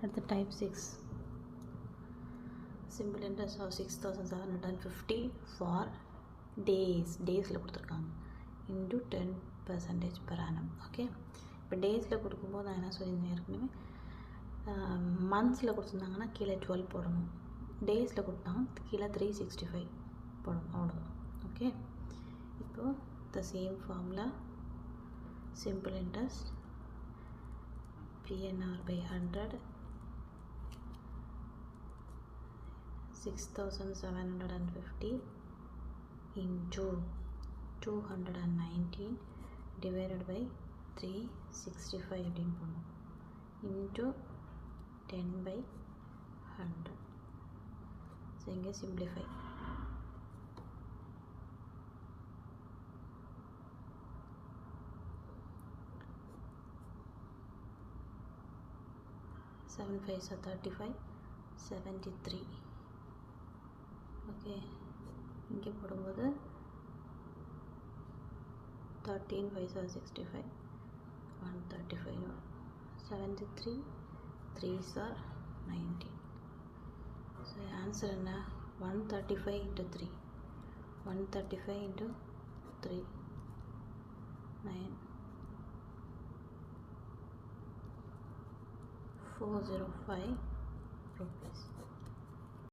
At the type 6, simple interest of 6,750 for டேஸில் கொடுத்துருக்காங்க into 10% per annum. Okay, இப்போ டேஸில் கொடுக்கும்போது நான் என்ன சொல்லியிருந்தேன் ஏற்கனவே, மந்த்ஸில் கொடுத்துருந்தாங்கன்னா கீழே 12 போடணும், டேஸில் கொடுத்தாங்கன்னா கீழே 365 போடணும், அவ்வளோதான். ஓகே, இப்போது the same formula, simple interest PNR by 100, 6,750 into 219 divided by 365 அப்படின்னு போடணும், into 10 by 100. ஸோ இங்கே simplify, seven 5s are 35, 73. Okay, இங்கே போடும்போது 13 5s are 65, 135, 73, 3s are 19. So answer என்ன, 135 into 3, 135 into 3, 9, 405 rupees.